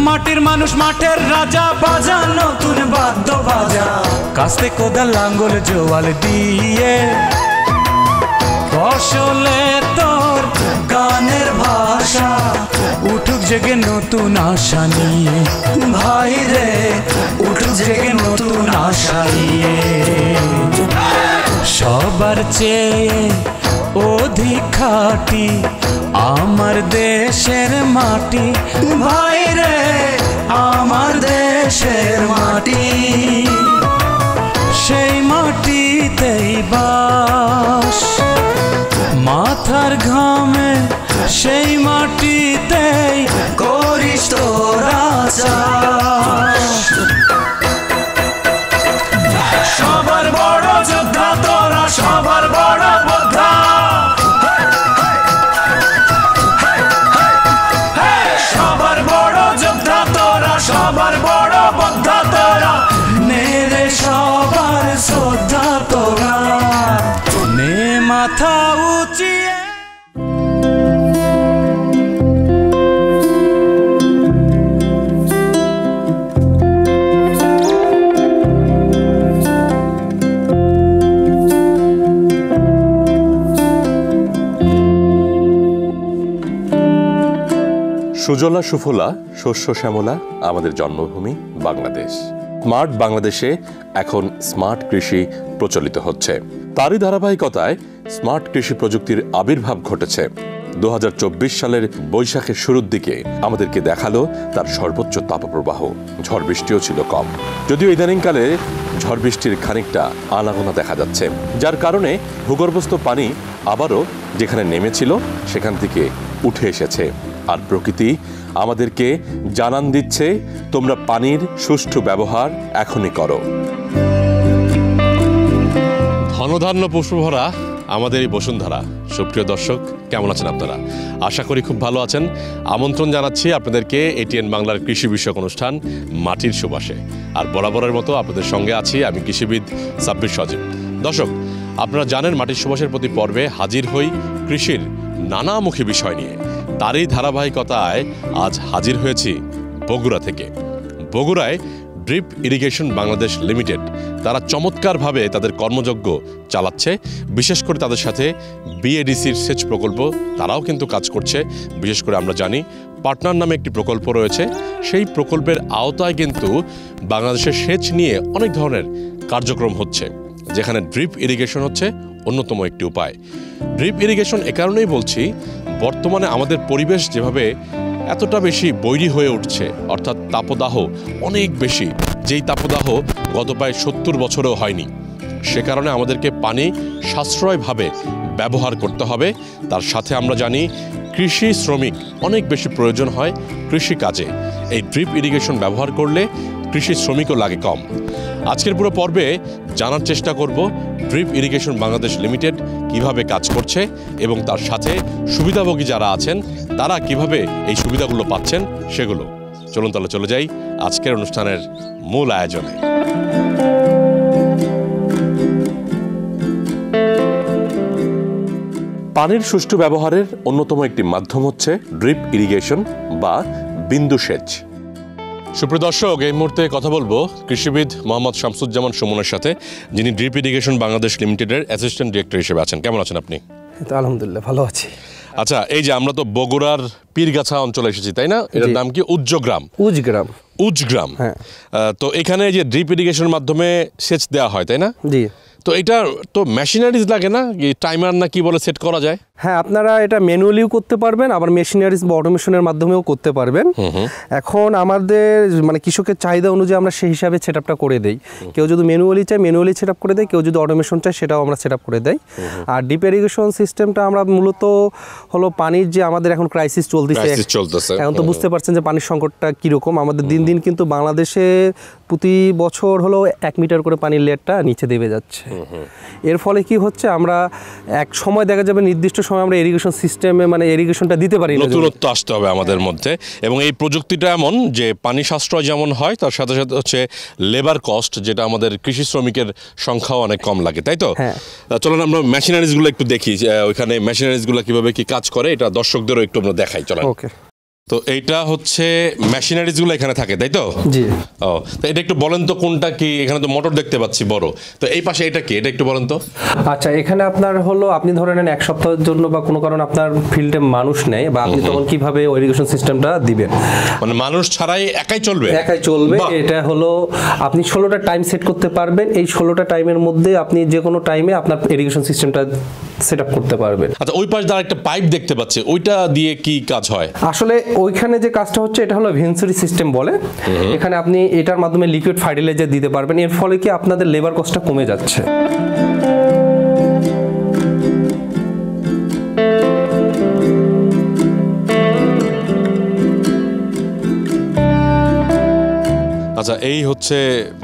মাটির মানুষ মাঠের রাজা, বাজা নতুন বাদ্য বাজা, কাস্তে কোদাল লাঙ্গল জোয়াল দিয়ে, ফসলে তোর গানের ভাষা, উঠুক জেগে নতুন আশা নিয়ে, ভাই রে উঠুক জেগে নতুন আশা নিয়ে। সবার চেয়ে অধিক খাঁটি আমার দেশের মাটি, ভাই রে আমার দেশের মাটি, সেই মাটিতেই বাস, মাথার ঘামে সেই মাটিতেই করিস তোরা চাষ। সবার বড় যোদ্ধা তোরা, সবার বড় যোদ্ধা, সবার বড় যোদ্ধা তোরা, সবার বড় যোদ্ধা তোরা, নেরে সবার শ্রদ্ধা তোরা, নে মাথা উঁচিয়ে। সুজলা সুফলা শস্য শ্যামলা আমাদের জন্মভূমি বাংলাদেশ। স্মার্ট বাংলাদেশে এখন স্মার্ট কৃষি প্রচলিত হচ্ছে। তারই ধারাবাহিকতায় স্মার্ট কৃষি প্রযুক্তির আবির্ভাব ঘটেছে। 2024 সালের বৈশাখের শুরুর দিকে আমাদেরকে দেখালো তার সর্বোচ্চ তাপপ্রবাহ। ঝড় বৃষ্টিও ছিল কম, যদিও ইদানিংকালে ঝড় বৃষ্টির খানিকটা আনাগোনা দেখা যাচ্ছে, যার কারণে ভূগর্ভস্থ পানি আবারও যেখানে নেমেছিল সেখান থেকে উঠে এসেছে। আর প্রকৃতি আমাদেরকে জানান দিচ্ছে, তোমরা পানির সুষ্ঠু ব্যবহার এখনই করো। ধনধান্য পুষ্পভরা আমাদের এই বসুন্ধরা। সুপ্রিয় দর্শক, কেমন আছেন আপনারা? আশা করি খুব ভালো আছেন। আমন্ত্রণ জানাচ্ছি আপনাদেরকে এটিএন বাংলার কৃষি বিষয়ক অনুষ্ঠান মাটির সুবাসে। আর বরাবরের মতো আপনাদের সঙ্গে আছি আমি কৃষিবিদ সাব্বির সজীব। দর্শক, আপনারা জানেন মাটির সুবাসের প্রতি পর্বে হাজির হই কৃষির নানামুখী বিষয় নিয়ে। তারই ধারাবাহিকতায় আজ হাজির হয়েছি বগুড়া থেকে। বগুড়ায় ড্রিপ ইরিগেশন বাংলাদেশ লিমিটেড তারা চমৎকারভাবে তাদের কর্মযজ্ঞ চালাচ্ছে। বিশেষ করে তাদের সাথে বিএডিসির সেচ প্রকল্প তারাও কিন্তু কাজ করছে। বিশেষ করে আমরা জানি পার্টনার নামে একটি প্রকল্প রয়েছে, সেই প্রকল্পের আওতায় কিন্তু বাংলাদেশের সেচ নিয়ে অনেক ধরনের কার্যক্রম হচ্ছে, যেখানে ড্রিপ ইরিগেশন হচ্ছে অন্যতম একটি উপায়। ড্রিপ ইরিগেশন এ কারণেই বলছি, বর্তমানে আমাদের পরিবেশ যেভাবে এতটা বেশি বৈরী হয়ে উঠছে, অর্থাৎ তাপদাহ অনেক বেশি, যেই তাপদাহ গত প্রায় 70 বছরেও হয়নি। সে কারণে আমাদেরকে পানি সাশ্রয়ভাবে ব্যবহার করতে হবে। তার সাথে আমরা জানি কৃষি শ্রমিক অনেক বেশি প্রয়োজন হয় কৃষি কাজে। এই ড্রিপ ইরিগেশন ব্যবহার করলে কৃষি শ্রমিকও লাগে কম। আজকের পুরো পর্বে জানার চেষ্টা করব ড্রিপ ইরিগেশন বাংলাদেশ লিমিটেড কিভাবে কাজ করছে এবং তার সাথে সুবিধাভোগী যারা আছেন তারা কিভাবে এই সুবিধাগুলো পাচ্ছেন সেগুলো। চলুন তাহলে চলে যাই আজকের অনুষ্ঠানের মূল আয়োজনে। পানির সুষ্ঠু ব্যবহারের অন্যতম একটি মাধ্যম হচ্ছে ড্রিপ ইরিগেশন বা বিন্দু সেচ। সুপ্রিয় দর্শক, এই মুহূর্তে কথা বলবো কৃষিবিদ মোহাম্মদ শামসুজ্জামান সুমনের সাথে, যিনি ড্রিপ ইরিগেশন বাংলাদেশ লিমিটেডের অ্যাসিস্ট্যান্ট ডিরেক্টর হিসেবে আছেন। কেমন আছেন আপনি? আলহামদুলিল্লাহ, ভালো আছি। আচ্ছা, এই যে আমরা তো বগুড়ার পীরগাছা অঞ্চলে এসেছি, তাই না? এটার নাম কি? উজ্জগ্রাম। উজগ্রাম, হ্যাঁ। তো এখানে যে ড্রিপ ইরিগেশনের মাধ্যমে সেচ দেওয়া হয়, তাই না? জি। তো এটা তো মেশিনারিজ লাগে না? টাইমার না কি বলে সেট করা যায়? হ্যাঁ, আপনারা এটা ম্যানুয়ালিও করতে পারবেন, আবার মেশিনারিজ বা অটোমেশনের মাধ্যমেও করতে পারবেন। এখন আমাদের মানে কৃষকের চাহিদা অনুযায়ী আমরা সেই হিসাবে সেট আপটা করে দেই। কেউ যদি ম্যানুয়ালি চায় ম্যানুয়ালি সেট আপ করে দেয়, কেউ যদি অটোমেশন চায় সেটাও আমরা সেট আপ করে দেই। আর ডিপ ইরিগেশন সিস্টেমটা আমরা মূলত হলো পানির যে আমাদের এখন ক্রাইসিস চলতেছে, এখন তো বুঝতে পারছেন যে পানির সংকটটা কীরকম। আমাদের দিন দিন কিন্তু বাংলাদেশে প্রতি বছর হলো 1 মিটার করে পানির লেয়ারটা নিচে দেবে যাচ্ছে। এর ফলে কি হচ্ছে, আমরা এক সময় দেখা যাবে নির্দিষ্ট সময় আমরা ইরিগেশন সিস্টেমে মানে ইরিগেশনটা দিতে পারি না। নতুনত্ব আসতে হবে আমাদের মধ্যে, এবং এই প্রযুক্তিটা এমন যে পানি সাশ্রয় যেমন হয়, তার সাথে সাথে হচ্ছে লেবার কস্ট, যেটা আমাদের কৃষি শ্রমিকের সংখ্যাও অনেক কম লাগে, তাই তো? চলুন আমরা মেশিনারিজগুলো একটু দেখি, ওইখানে মেশিনারিজগুলো কিভাবে কি কাজ করে, এটা দর্শকদেরও একটু আমরা দেখাই। চলুন। তো এইটা হচ্ছে মেশিনারিজ গুলো এখানে থাকে, তাই তো? জি। ও, তো এটা একটু বলেন তো কোনটা কি? এখানে তো মোটর দেখতে পাচ্ছি বড়, তো এই পাশে এটা কি, এটা একটু বলেন তো। আচ্ছা, এখানে আপনার হলো আপনি ধরে নেন 1 সপ্তাহের জন্য বা কোনো কারণে আপনার ফিল্ডে মানুষ নেই, বা আপনি তখন কিভাবে ইরিগেশন সিস্টেমটা দিবেন? মানে মানুষ ছাড়াই একাই চলবে? একাই চলবে। এটা হলো আপনি 16টা টাইম সেট করতে পারবেন। এই 16টা টাইমের মধ্যে আপনি যে কোনো টাইমে আপনার ইরিগেশন সিস্টেমটা সেট আপ করতে পারবেন। আচ্ছা, ওই পাশ দ্বারা একটা পাইপ দেখতে পাচ্ছি, ওইটা দিয়ে কি কাজ হয়? আসলে ওইখানে যে কাজটা হচ্ছে এটা হলো ভেন্সুরি সিস্টেম বলে। এখানে আপনি এটার মাধ্যমে লিকুইড ফার্টিলাইজার দিতে পারবেন। এর ফলে কি আপনাদের লেবার কস্টটা কমে যাচ্ছে। আচ্ছা, এই হচ্ছে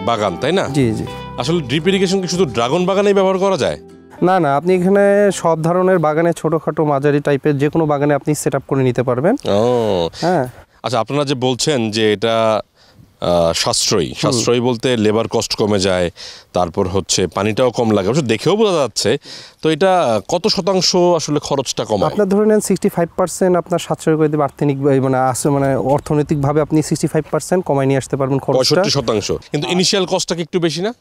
বাগান, তাই না? জি জি। আসলে ড্রিপ ইরিগেশন কি শুধু ড্রাগন বাগানেই ব্যবহার করা যায়? না না, আপনি এখানে সব ধরনের বাগানে, ছোটোখাটো মাঝারি টাইপের যে কোনো বাগানে আপনি সেট আপ করে নিতে পারবেন। ও হ্যাঁ। আচ্ছা, আপনারা যে বলছেন যে এটা সাশ্রয়ী বলতে লেবার কস্ট কমে যায়, তারপর হচ্ছে পানিটাও কম লাগে, অবশ্য দেখেও বোঝা যাচ্ছে। তো এটা কত শতাংশ আসলে খরচটা কমায়? আপনার ধরে নেন 65% আপনার সাশ্রয় করে দেবে আর্থিক, মানে অর্থনৈতিকভাবে আপনি 65% কমায় নিয়ে আসতে পারবেন খরচটা। 65%। কিন্তু ইনিশিয়াল কস্টটা কি একটু বেশি না?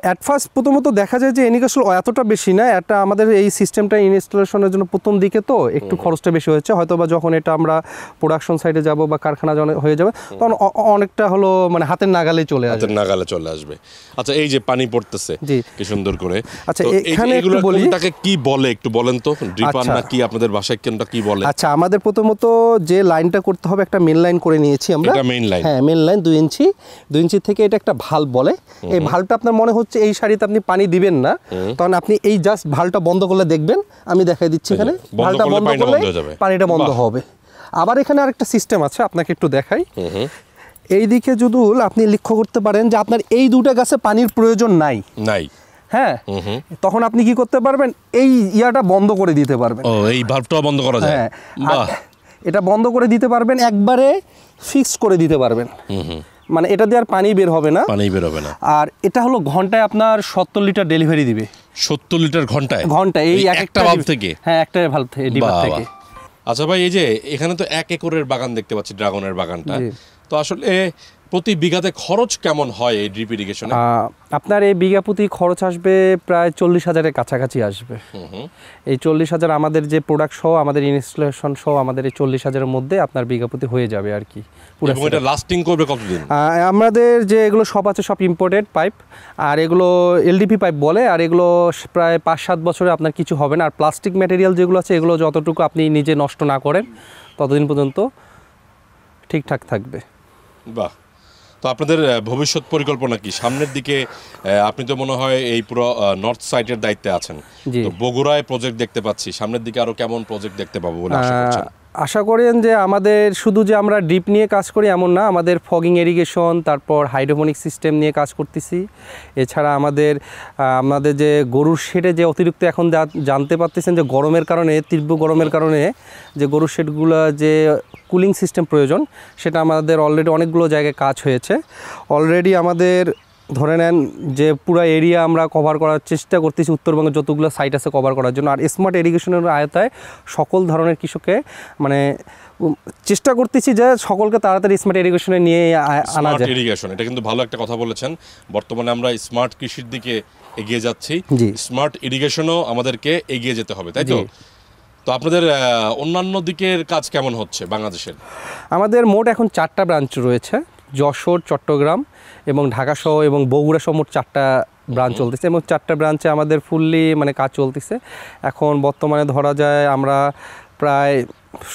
অ্যাট ফার্স্ট প্রথমত দেখা যায় যে ইনিশিয়াল এতটা বেশি না। এটা আমাদের এই সিস্টেমটা ইনস্টলেশনের জন্য প্রথম দিকে তো একটু খরচটা বেশি হয়েছে, হয়তো বা যখন এটা আমরা প্রোডাকশন সাইডে যাব বা কারখানা হয়ে যাবে তখন অনেকটা হলো মানে হাতের নাগালে চলে আসবে। হাতের নাগালে চলে আসবে। আচ্ছা, এই যে পানি পড়তেছে কি সুন্দর করে। আচ্ছা, এখানে একটু বলি এটাকে কি বলে একটু বলেন তো। ড্রিপার নাকি আপনাদের ভাষায় কোনটা কি বলে? আচ্ছা, আমাদের প্রথমত যে লাইনটা করতে হবে একটা মেন লাইন করে নিয়েছি আমরা। এটা মেইন লাইন? হ্যাঁ, মেন লাইন 2 ইঞ্চি থেকে এটা একটা ভালভ বলে। এই ভালভটা আপনার মনে হচ্ছে এই সারিতে আপনি পানি দিবেন না, তখন আপনি এই জাস্ট ভালভটা বন্ধ করলে দেখবেন, আমি দেখাই দিচ্ছি এখানে। ভালভটা বন্ধ করলে পানিটা বন্ধ হবে। আবার এখানে আরেকটা সিস্টেম আছে, আপনাকে একটু দেখাই। এইদিকে যদি আপনি লক্ষ্য করতে পারেন যে আপনার এই দুটো গাছে পানির প্রয়োজন নাই। হ্যাঁ, তখন আপনি কি করতে পারবেন, এই ইয়াটা বন্ধ করে দিতে পারবেন। ও, এই ভালভটা বন্ধ করা যায়? হ্যাঁ, এটা বন্ধ করে দিতে পারবেন, একবারে ফিক্স করে দিতে পারবেন। মানে এটা দিয়ে আর পানি বের হবে না। আর এটা হলো ঘন্টায় আপনার 70 লিটার ডেলিভারি দিবে। 70 লিটার ঘন্টায়? এই একটা ভালভ থেকে? হ্যাঁ, একটা ভালভ থেকে, ডিপার থেকে। আচ্ছা ভাই, এই যে এখানে তো 1 একরের বাগান দেখতে পাচ্ছি, ড্রাগনের বাগানটা। তো আসলে প্রতি বিঘাতে খরচ কেমন হয় এই ড্রিপ ইরিগেশনে? আপনার এই বিঘা প্রতি খরচ আসবে প্রায় 40,000-এর কাছাকাছি আসবে। এই 40,000 আমাদের যে প্রোডাক্ট সহ, আমাদের ইনস্টলেশন সহ, আমাদের এই 40,000-এর মধ্যে আপনার বিঘা প্রতি হয়ে যাবে আর কি। এবং এটা লাস্টিং করবে কতদিন? আমাদের যে এগুলো সব আছে সব ইম্পোর্টেড পাইপ, আর এগুলো এলডিপি পাইপ বলে, আর এগুলো প্রায় 5-7 বছরে আপনার কিছু হবে না। আর প্লাস্টিক ম্যাটেরিয়াল যেগুলো আছে এগুলো যতটুকু আপনি নিজে নষ্ট না করেন ততদিন পর্যন্ত ঠিকঠাক থাকবে। বাহ। তো আপনাদের ভবিষ্যৎ পরিকল্পনা কি সামনের দিকে? আপনি তো মনে হয় এই পুরো নর্থ সাইডের দায়িত্বে আছেন, তো বগুড়ায় প্রজেক্ট দেখতে পাচ্ছি, সামনের দিকে আরো কেমন প্রজেক্ট দেখতে পাবো বলে আশা করছেন? আশা করেন যে আমাদের শুধু যে আমরা ড্রিপ নিয়ে কাজ করি এমন না, আমাদের ফগিং ইরিগেশন, তারপর হাইড্রোপনিক সিস্টেম নিয়ে কাজ করতেছি। এছাড়া আমাদের যে গরুর শেডে যে অতিরিক্ত এখন জানতে পারতেছেন যে গরমের কারণে, তীব্র গরমের কারণে যে গরুর শেডগুলো যে কুলিং সিস্টেম প্রয়োজন, সেটা আমাদের অলরেডি অনেকগুলো জায়গায় কাজ হয়েছে। অলরেডি আমাদের ধরে নেন যে পুরো এরিয়া আমরা কভার করার চেষ্টা করতেছি, উত্তরবঙ্গের যতগুলো সাইট আছে কভার করার জন্য। আর স্মার্ট ইরিগেশনের আয়তায় সকল ধরনের কৃষককে মানে চেষ্টা করতেছি যে সকলকে তাড়াতাড়ি স্মার্ট ইরিগেশনে নিয়ে আনা যায়। ইরিগেশন, এটা কিন্তু ভালো একটা কথা বলেছেন। বর্তমানে আমরা স্মার্ট কৃষির দিকে এগিয়ে যাচ্ছি, স্মার্ট ইরিগেশনও আমাদেরকে এগিয়ে যেতে হবে, তাই তো? তো আপনাদের অন্যান্য দিকের কাজ কেমন হচ্ছে বাংলাদেশের? আমাদের মোট এখন 4টা ব্রাঞ্চ রয়েছে, যশোর, চট্টগ্রাম এবং ঢাকা সহ এবং বগুড়া সহ মোট 4টা ব্রাঞ্চ চলতেছে, এবং 4টা ব্রাঞ্চে আমাদের ফুললি মানে কাজ চলতেছে। এখন বর্তমানে ধরা যায় আমরা প্রায়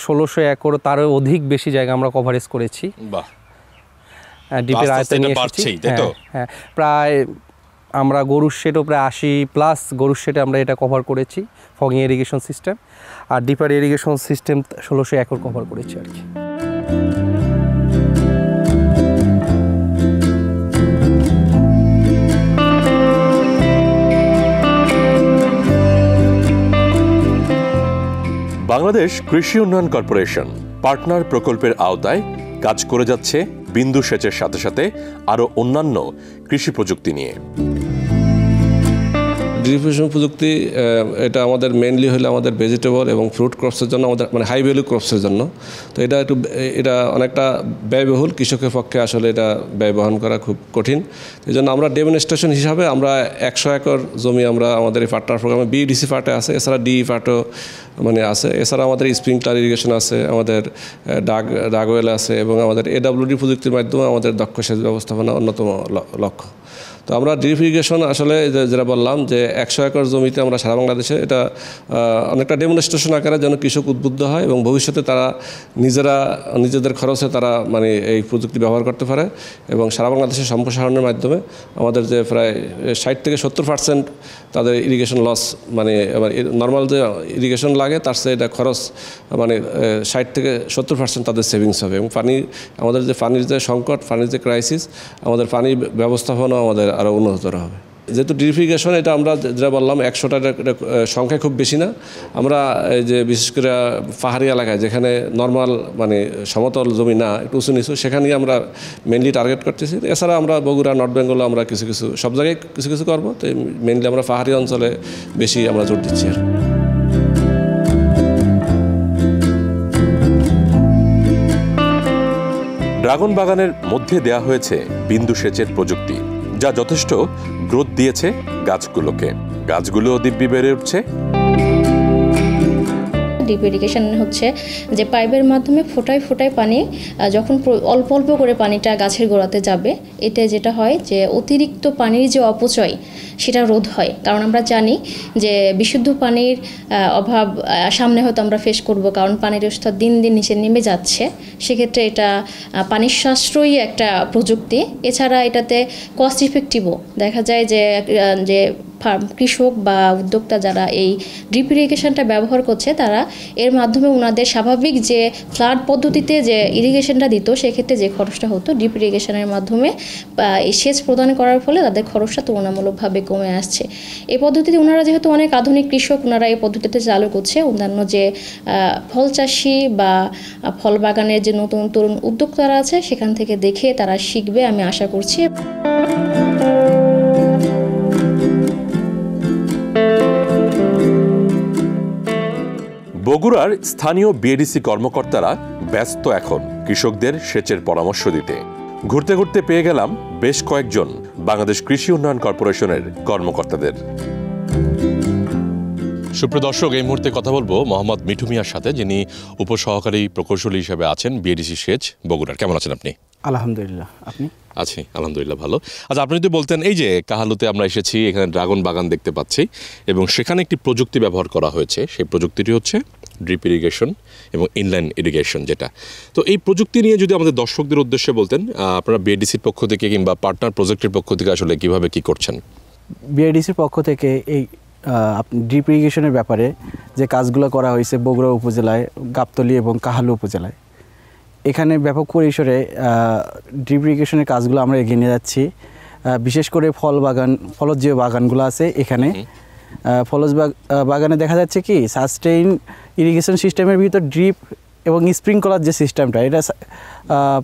1600 একর, তারও অধিক বেশি জায়গা আমরা কভারেজ করেছি। ডিপের আয়তন নিয়ে এসেছি। হ্যাঁ, প্রায় আমরা গরুর শেডও প্রায় 80+ গরুর শেডে আমরা এটা কভার করেছি, ফগিং ইরিগেশন সিস্টেম। আর ডিপার ইরিগেশন সিস্টেম 1600 একর কভার করেছি আর কি। বাংলাদেশ কৃষি উন্নয়ন কর্পোরেশন পার্টনার প্রকল্পের আওতায় কাজ করে যাচ্ছে বিন্দু সেচের সাথে সাথে আরও অন্যান্য কৃষি প্রযুক্তি নিয়ে। ড্রিপ ইরিগেশন প্রযুক্তি এটা আমাদের মেইনলি হলো আমাদের ভেজিটেবল এবং ফ্রুট ক্রপসের জন্য, আমাদের মানে হাই ভ্যালু ক্রপসের জন্য। তো এটা অনেকটা ব্যয়বহুল, কৃষকের পক্ষে আসলে এটা ব্যয় বহন করা খুব কঠিন। এই জন্য আমরা ডেমনস্ট্রেশন হিসাবে আমরা 100 একর জমি আমরা আমাদের এই পার্টনার প্রোগ্রামে বিডিসি পার্টে আছে, এছাড়া ডিই পার্টও মানে আছে, এছাড়া আমাদের স্প্রিংকলার ইরিগেশন আছে, আমাদের ডাগওয়েল আছে এবং আমাদের এডব্লিউডি প্রযুক্তির মাধ্যমে আমাদের দক্ষ সেচ ব্যবস্থাপনা অন্যতম লক্ষ্য। তো আমরা ড্রিপ ইরিগেশন আসলে যেটা বললাম যে 100 একর জমিতে আমরা সারা বাংলাদেশে এটা অনেকটা ডেমনস্ট্রেশন আকারে যেন কৃষক উদ্বুদ্ধ হয় এবং ভবিষ্যতে তারা নিজেদের খরচে তারা মানে এই প্রযুক্তি ব্যবহার করতে পারে এবং সারা বাংলাদেশে সম্প্রসারণের মাধ্যমে আমাদের যে প্রায় 60 থেকে 70% তাদের ইরিগেশন লস, মানে নর্মাল যে ইরিগেশন লাগে তার চেয়ে এটা খরচ মানে 60 থেকে 70% তাদের সেভিংস হবে এবং আমাদের যে পানির যে সংকট, পানির যে ক্রাইসিস, আমাদের পানি ব্যবস্থাপনা আমাদের আরও উন্নততর হবে। যেহেতু ড্রিপ ইরিগেশন এটা আমরা যেটা বললাম 100টার সংখ্যা খুব বেশি না, আমরা এই যে বিশেষ করে পাহাড়ি এলাকায় যেখানে নর্মাল মানে সমতল জমি না, একটু উঁচু নিচু, সেখানেই আমরা মেনলি টার্গেট করতেছি। এছাড়া আমরা বগুড়া, নর্থ বেঙ্গলে আমরা কিছু সব জায়গায় কিছু করবো, তো মেনলি আমরা পাহাড়ি অঞ্চলে বেশি আমরা জোর দিচ্ছি। ড্রাগন বাগানের মধ্যে দেয়া হয়েছে বিন্দু সেচের প্রযুক্তি, যা যথেষ্ট গ্রোথ দিয়েছে গাছগুলোকে। গাছগুলো দিব্যি বেড়ে উঠছে। ডিপ ইরিগেশন হচ্ছে যে পাইপের মাধ্যমে ফোটায় ফোটায় পানি যখন অল্প অল্প করে পানিটা গাছের গোড়াতে যাবে, এতে যেটা হয় যে অতিরিক্ত পানির যে অপচয় সেটা রোধ হয়। কারণ আমরা জানি যে বিশুদ্ধ পানির অভাব সামনে হয়তো আমরা ফেস করব, কারণ পানির স্তর দিন দিন নিচে নেমে যাচ্ছে। সেক্ষেত্রে এটা পানির সাশ্রয়ী একটা প্রযুক্তি। এছাড়া এটাতে কস্ট ইফেক্টিভও দেখা যায় যে কৃষক বা উদ্যোক্তা যারা এই ড্রিপ ইরিগেশনটা ব্যবহার করছে, তারা এর মাধ্যমে ওনাদের স্বাভাবিক যে ফ্লাড পদ্ধতিতে যে ইরিগেশনটা দিত, সেক্ষেত্রে যে খরচটা হতো ড্রিপ ইরিগেশনের মাধ্যমে এই সেচ প্রদান করার ফলে তাদের খরচটা তুলনামূলকভাবে কমে আসছে। এই পদ্ধতিতে ওনারা যেহেতু অনেক আধুনিক কৃষক, ওনারা এই পদ্ধতিতে চালু করছে। অন্যান্য যে ফল চাষি বা ফল বাগানের যে নতুন তরুণ উদ্যোক্তারা আছে, সেখান থেকে দেখে তারা শিখবে আমি আশা করছি। বগুড়ার স্থানীয় বিএডিসি কর্মকর্তারা ব্যস্ত এখন কৃষকদের সেচের পরামর্শ দিতে। ঘুরতে ঘুরতে পেয়ে গেলাম বেশ কয়েকজন বাংলাদেশ কৃষি উন্নয়ন কর্পোরেশনের কর্মকর্তাদের। সুপ্রিয় দর্শক, এই মুহূর্তে কথা বলবো মোহাম্মদ মিঠু মিয়ার সাথে, যিনি উপসহকারী প্রকৌশলী হিসেবে আছেন বিএডিসি সেচ বগুড়ার। কেমন আছেন আপনি? আলহামদুলিল্লাহ, আপনি? আছি আলহামদুলিল্লাহ ভালো। আচ্ছা, আপনি যদি বলতেন, এই যে কাহালুতে আমরা এসেছি, এখানে ড্রাগন বাগান দেখতে পাচ্ছি এবং সেখানে একটি প্রযুক্তি ব্যবহার করা হয়েছে, সেই প্রযুক্তিটি হচ্ছে ড্রিপ ইরিগেশন এবং ইনলাইন ইরিগেশন যেটা। তো এই প্রযুক্তি নিয়ে যদি আমাদের দর্শকদের উদ্দেশ্যে বলতেন, আপনারা বিএডিসির পক্ষ থেকে কিংবা পার্টনার প্রজেক্টের পক্ষ থেকে আসলে কিভাবে কি করছেন? বিএডিসির পক্ষ থেকে এই ড্রিপ ইরিগেশনের ব্যাপারে যে কাজগুলো করা হয়েছে বগুড়া উপজেলায়, গাবতলী এবং কাহালু উপজেলায়, এখানে ব্যাপক পরিসরে ড্রিপ ইরিগেশনের কাজগুলো আমরা এগিয়ে নিয়ে যাচ্ছি। বিশেষ করে ফলজ যে বাগানগুলো আছে, এখানে ফলজ বাগানে দেখা যাচ্ছে কি সাস্টেইন ইরিগেশন সিস্টেমের ভিতর ড্রিপ এবং স্প্রিংকলার যে সিস্টেমটা, এটা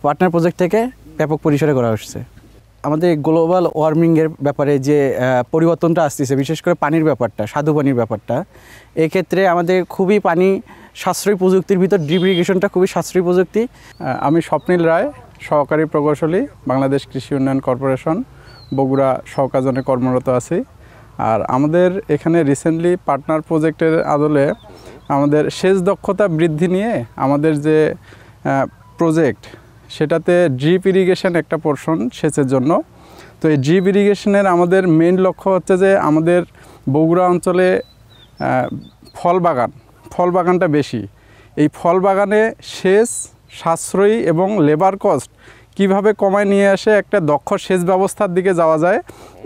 পার্টনার প্রজেক্ট থেকে ব্যাপক পরিসরে করা হচ্ছে। আমাদের গ্লোবাল ওয়ার্মিংয়ের ব্যাপারে যে পরিবর্তনটা আসতেছে, বিশেষ করে পানির ব্যাপারটা, স্বাদু পানির ব্যাপারটা, এক্ষেত্রে আমাদের খুবই পানি সাশ্রয়ী প্রযুক্তির ভিতর ড্রিপ ইরিগেশনটা খুবই সাশ্রয়ী প্রযুক্তি। আমি স্বপ্নিল রায়, সহকারী প্রকৌশলী, বাংলাদেশ কৃষি উন্নয়ন কর্পোরেশন, বগুড়া সহকাজনে কর্মরত আছি। আর আমাদের এখানে রিসেন্টলি পার্টনার প্রজেক্টের আদলে আমাদের সেচ দক্ষতা বৃদ্ধি নিয়ে আমাদের যে প্রজেক্ট, সেটাতে ড্রিপ ইরিগেশন একটা পোর্শন সেচের জন্য। তো এই ড্রিপ ইরিগেশনের আমাদের মেইন লক্ষ্য হচ্ছে যে আমাদের বগুড়া অঞ্চলে ফল বাগানটা বেশি। এই ফল বাগানে সেচ সাশ্রয়ী এবং লেবার কস্ট কিভাবে কমায় নিয়ে আসে একটা দক্ষ সেচ ব্যবস্থার দিকে যাওয়া যায়,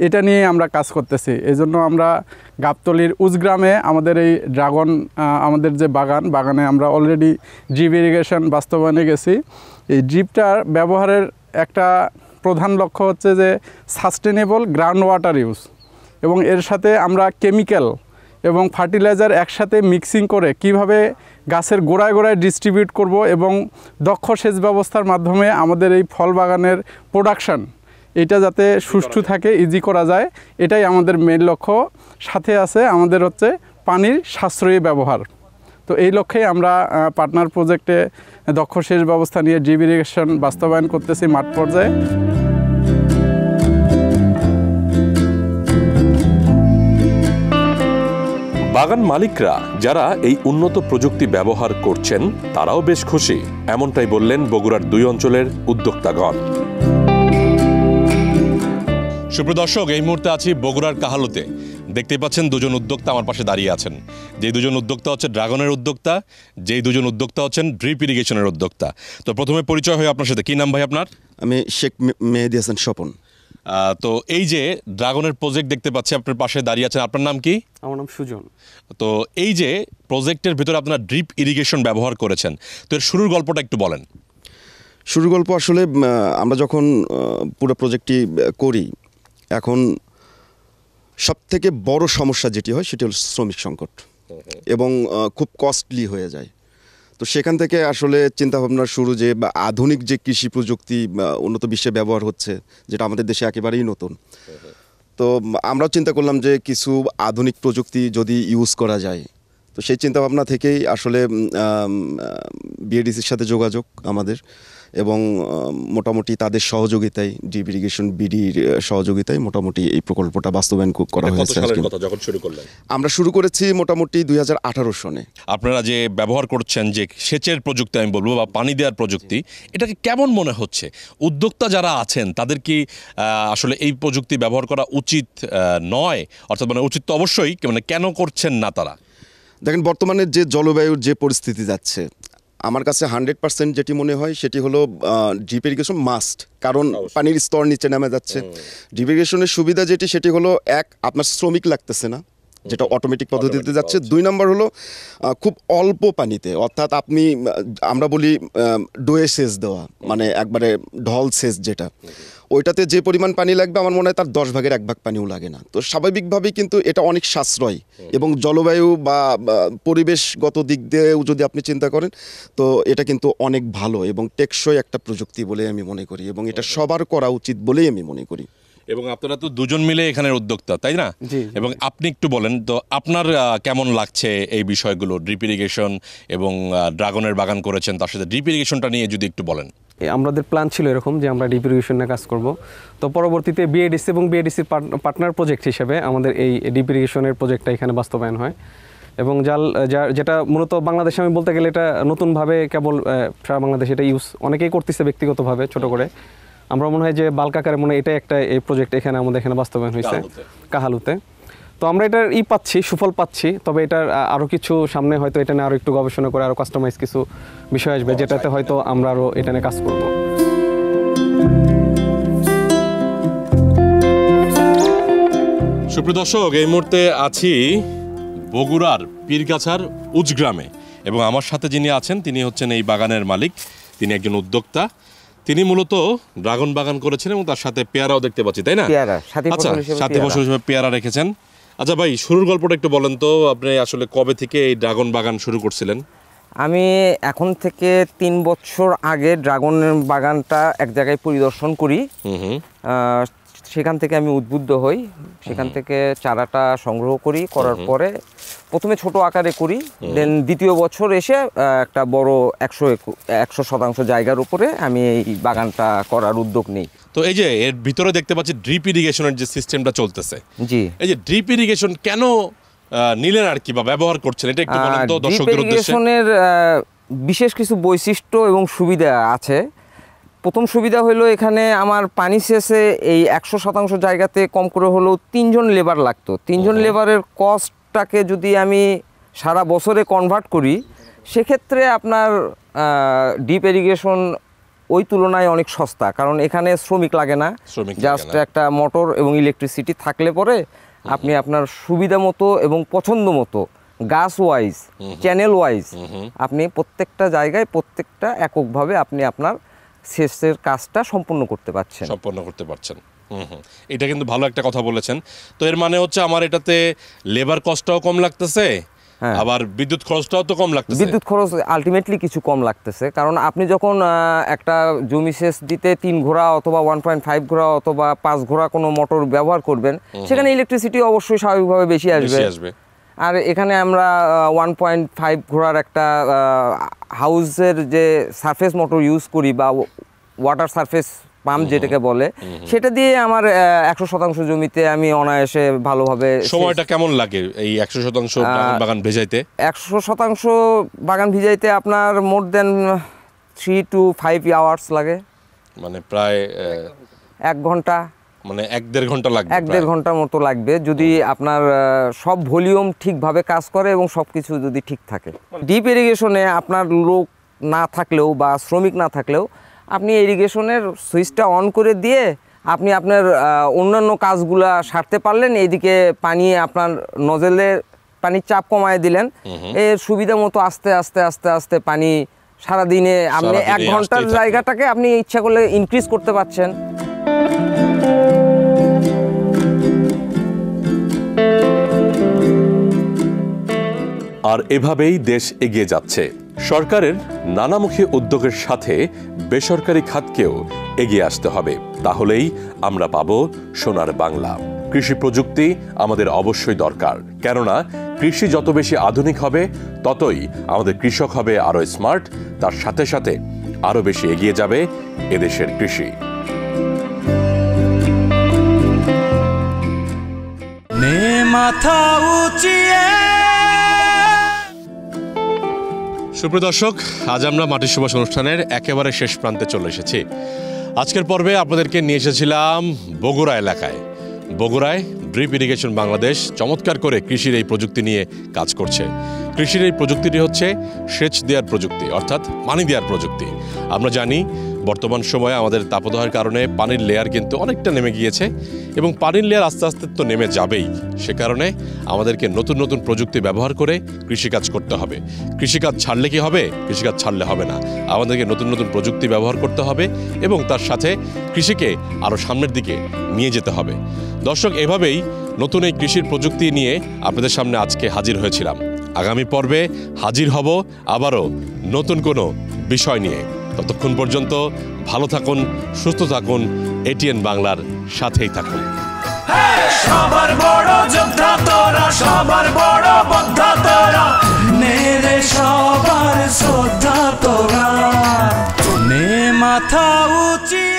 এটা নিয়ে আমরা কাজ করতেছি। এই জন্য আমরা গাবতলীর উজগ্রামে আমাদের এই আমাদের যে বাগানে আমরা অলরেডি ড্রিপ ইরিগেশন বাস্তবায়নে গেছি। এই ড্রিপটার ব্যবহারের একটা প্রধান লক্ষ্য হচ্ছে যে সাস্টেনেবল গ্রাউন্ড ওয়াটার ইউজ, এবং এর সাথে আমরা কেমিক্যাল এবং ফার্টিলাইজার একসাথে মিক্সিং করে কিভাবে গাছের গোড়ায় গোড়ায় ডিস্ট্রিবিউট করব এবং দক্ষ সেচ ব্যবস্থার মাধ্যমে আমাদের এই ফল বাগানের প্রোডাকশান এটা যাতে সুষ্ঠু থাকে, ইজি করা যায়, এটাই আমাদের মেন লক্ষ্য। সাথে আছে আমাদের হচ্ছে পানির সাশ্রয়ী ব্যবহার। তো এই লক্ষ্যেই আমরা পার্টনার প্রজেক্টে দক্ষ সেচ ব্যবস্থা নিয়ে ড্রিপ ইরিগেশন বাস্তবায়ন করতেছি মাঠ পর্যায়ে। বাগান মালিকরা যারা এই উন্নত প্রযুক্তি ব্যবহার করছেন তারাও বেশ খুশি, এমনটাই বললেন বগুড়ার 2 অঞ্চলের উদ্যোক্তাগণ। সুপ্রিয় দর্শক, এই মুহূর্তে আছি বগুড়ার কাহালুতে। দেখতেই পাচ্ছেন দুজন উদ্যোক্তা আমার পাশে দাঁড়িয়ে আছেন। যেই দুজন উদ্যোক্তা হচ্ছে ড্রাগনের উদ্যোক্তা, যেই দুজন উদ্যোক্তা হচ্ছেন ড্রিপ ইরিগেশনের উদ্যোক্তা। তো প্রথমে পরিচয় হয় আপনার সাথে। কি নাম ভাই আপনার? আমি শেখ মেহেদি হাসান স্বপন। তো এই যে ড্রাগনের প্রজেক্ট দেখতে পাচ্ছি আপনার পাশে দাঁড়িয়ে আছেন, আপনার নাম কি? আমার নাম সুজন। তো এই যে প্রজেক্টের ভিতরে আপনারা ড্রিপ ইরিগেশন ব্যবহার করেছেন, তো এর শুরুর গল্পটা একটু বলেন। শুরুর গল্প আসলে আমরা যখন পুরো প্রজেক্টটি করি, এখন সবথেকে বড় সমস্যা যেটি হয় সেটি হল শ্রমিক সংকট, এবং খুব কস্টলি হয়ে যায়। তো সেখান থেকে আসলে চিন্তাভাবনার শুরু যে আধুনিক যে কৃষি প্রযুক্তি উন্নত বিশ্বে ব্যবহার হচ্ছে, যেটা আমাদের দেশে একেবারেই নতুন। তো আমরাও চিন্তা করলাম যে কিছু আধুনিক প্রযুক্তি যদি ইউজ করা যায়। তো সেই চিন্তাভাবনা থেকেই আসলে বিএডিসির সাথে যোগাযোগ আমাদের, এবং মোটামুটি তাদের সহযোগিতায়, ড্রিপ ইরিগেশন বিডির সহযোগিতায় মোটামুটি এই প্রকল্পটা বাস্তবায়ন করা হয়েছে। আমরা শুরু করেছি মোটামুটি 2018 সনে। আপনারা যে ব্যবহার করছেন যে সেচের প্রযুক্তি আমি বলবো, বা পানি দেওয়ার প্রযুক্তি, এটাকে কেমন মনে হচ্ছে? উদ্যোক্তা যারা আছেন তাদের কি আসলে এই প্রযুক্তি ব্যবহার করা উচিত নয়? অর্থাৎ মানে উচিত তো অবশ্যই, মানে কেন করছেন না তারা? দেখেন, বর্তমানে যে জলবায়ুর যে পরিস্থিতি যাচ্ছে, আমার কাছে 100% যেটি মনে হয় সেটি হলো ড্রিপ ইরিগেশন মাস্ট, কারণ পানির স্তর নিচে নেমে যাচ্ছে। ড্রিপ ইরিগেশনের সুবিধা যেটি সেটি হলো, এক, আপনার শ্রমিক লাগতেছে না, যেটা অটোমেটিক পদ্ধতিতে যাচ্ছে। 2 নম্বর হলো খুব অল্প পানিতে, অর্থাৎ আপনি আমরা বলি ডোয়ে সেচ দেওয়া, মানে একবারে ঢল সেচ, যেটা ওইটাতে যে পরিমাণ পানি লাগবে আমার মনে হয় তার 10 ভাগের 1 ভাগ পানিও লাগে না। তো স্বাভাবিকভাবেই কিন্তু এটা অনেক সাশ্রয়, এবং জলবায়ু বা পরিবেশগত দিক দিয়েও যদি আপনি চিন্তা করেন, তো এটা কিন্তু অনেক ভালো এবং টেকসই একটা প্রযুক্তি বলে আমি মনে করি, এবং এটা সবার করা উচিত বলেই আমি মনে করি। এবং আপনারা তো দুজন মিলে এখানের উদ্যোক্তা, তাই না? এবং আপনি একটু বলেন তো, আপনার কেমন লাগছে এই বিষয়গুলো? ড্রিপ ইরিগেশন এবং ড্রাগনের বাগান করেছেন, তার সাথে ড্রিপ ইরিগেশনটা নিয়ে যদি একটু বলেন। আমাদের প্ল্যান ছিল এরকম যে আমরা ড্রিপ ইরিগেশন নিয়ে কাজ করব। তো পরবর্তীতে বিএডিসি এবং বিএডিসির পার্টনার প্রজেক্ট হিসেবে আমাদের এই ড্রিপ ইরিগেশনের প্রজেক্টটা এখানে বাস্তবায়ন হয়। এবং যেটা মূলত বাংলাদেশে আমি বলতে গেলে এটা নতুনভাবে কেবল সারা বাংলাদেশে এটা ইউজ অনেকেই করতেছে ব্যক্তিগতভাবে ছোট করে। আমরা মনে হয় যে বাল্ক আকারে মনে হয় এটা একটা এই প্রজেক্ট এখানে আমাদের এখানে বাস্তবায়ন হয়েছে কাহালুতে। তো আমরা এটার পাচ্ছি, সুফল পাচ্ছি। তবে এটার আরও কিছু সামনে হয়তো এটা নিয়ে আরও একটু গবেষণা করে আরও কাস্টমাইজ কিছু বিষয় আসবে, যেটাতে হয়তো আমরা আরও এটা নিয়ে কাজ করব। সুপ্রিয় দর্শক, এই মুহূর্তে আছি বগুড়ার পীরগাছার উজগ্রামে, এবং আমার সাথে যিনি আছেন তিনি হচ্ছেন এই বাগানের মালিক। তিনি একজন উদ্যোক্তা। তিনি মূলত ড্রাগন বাগান করেছেন এবং তার সাথে পেয়ারাও দেখতে পাচ্ছি, তাই না? আচ্ছা, সাথী ফসল হিসেবে পেয়ারা রেখেছেন। আচ্ছা ভাই, শুরুর গল্পটা একটু বলেন তো, আপনি আসলে কবে থেকে এই ড্রাগন বাগান শুরু করছিলেন? আমি এখন থেকে 3 বছর আগে ড্রাগন বাগানটা এক জায়গায় পরিদর্শন করি। সেখান থেকে আমি উদ্বুদ্ধ হই, সেখান থেকে চারাটা সংগ্রহ করার পরে প্রথমে ছোট আকারে করি, দেন দ্বিতীয় বছর এসে একটা বড় 100% জায়গার উপরে আমি এই বাগানটা করার উদ্যোগ নিই। তো এই যে এর ভিতরে দেখতে পাচ্ছি ড্রিপ ইরিগেশনের যে সিস্টেমটা চলতেছে, জি, এই যে ড্রিপ ইরিগেশন কেন নিলেন আর কি, বা ব্যবহার করছেন, এটা একটু বলেন তো দর্শকদের উদ্দেশ্যে। ড্রিপ ইরিগেশনের বিশেষ কিছু বৈশিষ্ট্য এবং সুবিধা আছে। প্রথম সুবিধা হলো, এখানে আমার পানি শেষে এই 100% জায়গাতে কম করে হলেও 3 জন লেবার লাগতো। 3 জন লেবারের কস্টটাকে যদি আমি সারা বছরে কনভার্ট করি, সেক্ষেত্রে আপনার ডিপ ইরিগেশন ওই তুলনায় অনেক সস্তা, কারণ এখানে শ্রমিক লাগে না, জাস্ট একটা মোটর এবং ইলেকট্রিসিটি থাকলে পরে আপনি আপনার সুবিধা মতো এবং পছন্দ মতো গাছ ওয়াইজ, চ্যানেল ওয়াইজ আপনি প্রত্যেকটা জায়গায় প্রত্যেকটা এককভাবে আপনি আপনার সেচের কাজটা সম্পূর্ণ করতে পারছেন। এটা কিন্তু ভালো একটা কথা বলেছেন। তো এর মানে হচ্ছে আমার এটাতে লেবার কস্টটাও কম লাগতেছে, আবার বিদ্যুৎ খরচটাও তো কম লাগতেছে। বিদ্যুৎ খরচ আলটিমেটলি কিছু কম লাগতেছে, কারণ আপনি যখন একটা জমি সেচ দিতে 3 ঘোড়া অথবা 1.5 ঘোড়া অথবা 5 ঘোড়া কোনো মোটর ব্যবহার করবেন, সেখানে ইলেকট্রিসিটি অবশ্যই স্বাভাবিকভাবে বেশি আসবে। আর এখানে আমরা 1.5 ঘোড়ার একটা হাউসের যে সারফেস মোটর ইউজ করি বা ওয়াটার সারফেস পাম্প যেটাকে বলে, সেটা দিয়ে আমার 100% জমিতে আমি অনায়াসে ভালোভাবে। সময়টা কেমন লাগে এই 100% বাগান ভেজাইতে? 100% বাগান ভিজাইতে আপনার মোর দেন 3 to 5 আওয়ার্স লাগে, মানে প্রায় 1 ঘন্টা, মানে 1-1.5 ঘন্টা লাগবে। 1-1.5 ঘন্টার মতো লাগবে যদি আপনার সব ভলিউম ঠিকভাবে কাজ করে এবং সব কিছু যদি ঠিক থাকে। ডিপ ইরিগেশনে আপনার লোক না থাকলেও বা শ্রমিক না থাকলেও আপনি ইরিগেশনের সুইচটা অন করে দিয়ে আপনি আপনার অন্যান্য কাজগুলা সারতে পারলেন, এইদিকে পানি আপনার নজেলের পানির চাপ কমায় দিলেন, এর সুবিধা মতো আস্তে আস্তে আস্তে আস্তে পানি সারাদিনে আপনি 1 ঘন্টার জায়গাটাকে আপনি ইচ্ছা করলে ইনক্রিজ করতে পারছেন। আর এভাবেই দেশ এগিয়ে যাচ্ছে। সরকারের নানামুখী উদ্যোগের সাথে বেসরকারি খাতকেও এগিয়ে আসতে হবে, তাহলেই আমরা পাবো সোনার বাংলা। কৃষি প্রযুক্তি আমাদের অবশ্যই দরকার, কেননা কৃষি যত বেশি আধুনিক হবে ততই আমাদের কৃষক হবে আরো স্মার্ট, তার সাথে সাথে আরো বেশি এগিয়ে যাবে এদেশের কৃষি। নে মাথা উঁচিয়ে। সুপ্রিয় দর্শক, আজ আমরা মাটির সুবাস অনুষ্ঠানের একেবারে শেষ প্রান্তে চলে এসেছি। আজকের পর্বে আপনাদেরকে নিয়ে এসেছিলাম বগুড়া এলাকায়। বগুড়ায় ড্রিপ ইরিগেশন বাংলাদেশ চমৎকার করে কৃষির এই প্রযুক্তি নিয়ে কাজ করছে। কৃষির এই প্রযুক্তিটি হচ্ছে সেচ দেওয়ার প্রযুক্তি, অর্থাৎ পানি দেওয়ার প্রযুক্তি। আমরা জানি বর্তমান সময়ে আমাদের তাপদাহের কারণে পানির লেয়ার কিন্তু অনেকটা নেমে গিয়েছে এবং পানির লেয়ার আস্তে আস্তে তো নেমে যাবেই। সে কারণে আমাদেরকে নতুন নতুন প্রযুক্তি ব্যবহার করে কৃষিকাজ করতে হবে। কৃষিকাজ ছাড়লে কি হবে? কৃষিকাজ ছাড়লে হবে না, আমাদেরকে নতুন নতুন প্রযুক্তি ব্যবহার করতে হবে এবং তার সাথে কৃষিকে আরও সামনের দিকে নিয়ে যেতে হবে। দর্শক, এভাবেই নতুন এই কৃষির প্রযুক্তি নিয়ে আপনাদের সামনে আজকে হাজির হয়েছিলাম। আগামী পর্বে হাজির হব আবারও নতুন কোনো বিষয় নিয়ে। ততক্ষণ পর্যন্ত ভালো থাকুন, সুস্থ থাকুন, এটিএন বাংলার সাথেই থাকুন। সবার বড় যোদ্ধা তোরা, সবার বড় যোদ্ধা তোরা, নে রে সবার শ্রদ্ধা তোরা, নে মাথা উঁচিয়ে।